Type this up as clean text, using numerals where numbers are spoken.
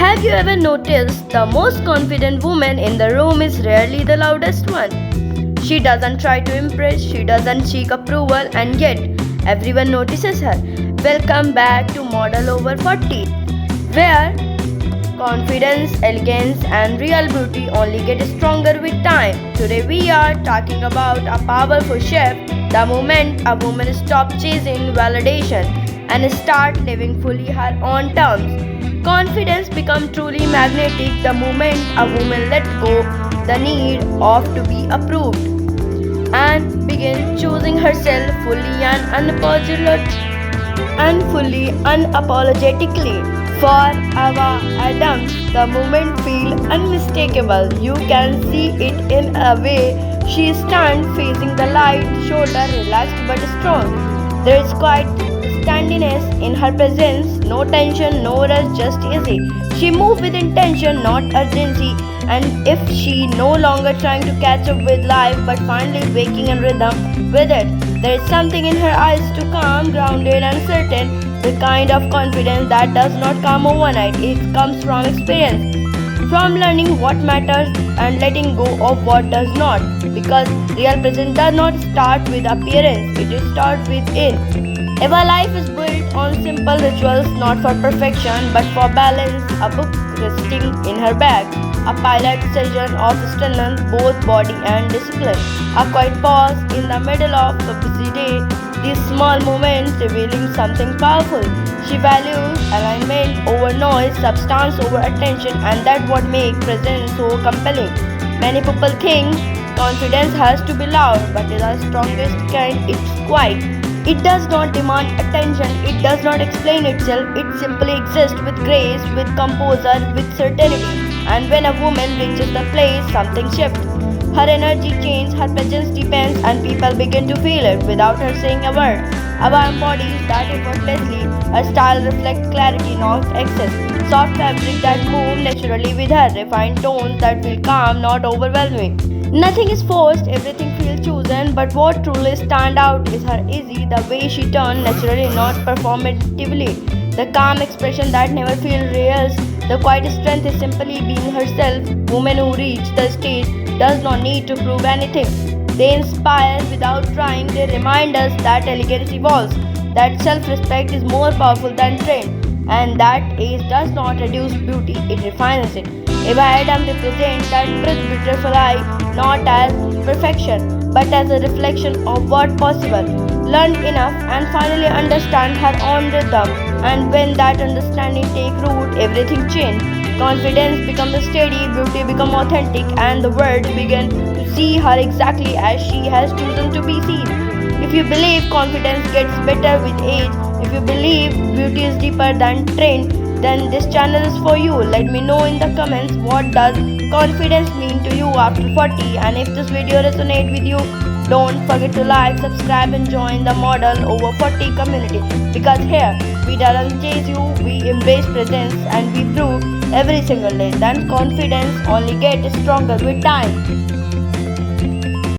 Have you ever noticed the most confident woman in the room is rarely the loudest one? She doesn't try to impress, she doesn't seek approval, and yet everyone notices her. Welcome back to Model Over 40, where confidence, elegance, and real beauty only get stronger with time. Today we are talking about a powerful shift, the moment a woman stops chasing validation and start living fully her own terms. Confidence becomes truly magnetic the moment a woman let go the need of to be approved and begin choosing herself fully and unapologetically. For Ava Adams, the moment feels unmistakable. You can see it in a way she stands facing the light, shoulder relaxed but strong. There is quite standiness in her presence, no tension, no rush, just easy. She moves with intention, not urgency, and if she no longer trying to catch up with life but finally waking in rhythm with it. There is something in her eyes to calm, grounded, and certain, the kind of confidence that does not come overnight. It comes from experience, from learning what matters and letting go of what does not. Because real presence does not start with appearance, it starts within. Eva life is built on simple rituals, not for perfection but for balance. A book resting in her bag, a pilot session of stillness, both body and discipline, a quiet pause in the middle of a busy day. These small moments revealing something powerful. She values alignment over noise, substance over attention, and that's what makes presence so compelling. Many people think confidence has to be loud, but in the strongest kind, it's quiet. It does not demand attention, it does not explain itself, it simply exists with grace, with composure, with certainty. And when a woman reaches the place, something shifts. Her energy changes, her presence deepens, and people begin to feel it without her saying a word. Ava embodies that effortlessly. Her style reflects clarity, not excess. Soft fabric that move naturally with her, refined tones that feel calm, not overwhelming. Nothing is forced, everything feels chosen, but what truly stands out is her easy, the way she turns naturally, not performatively. The calm expression that never feels rehearsed. The quiet strength is simply being herself. Women who reach the stage does not need to prove anything. They inspire without trying. They remind us that elegance evolves, that self-respect is more powerful than trend, and that age does not reduce beauty, it refines it. Eva Adam represents that truth beautifully, not as perfection, but as a reflection of what possible. Learned enough and finally understand her own rhythm, and when that understanding takes root, everything changes. Confidence becomes steady, beauty becomes authentic, and the world begins to see her exactly as she has chosen to be seen. If you believe confidence gets better with age, if you believe beauty is deeper than trend, then this channel is for you. Let me know in the comments what does confidence mean to you after 40, and if this video resonates with you, don't forget to like, subscribe, and join the Model Over 40 community, because here we don't chase you, we embrace presence, and we prove every single day that confidence only gets stronger with time.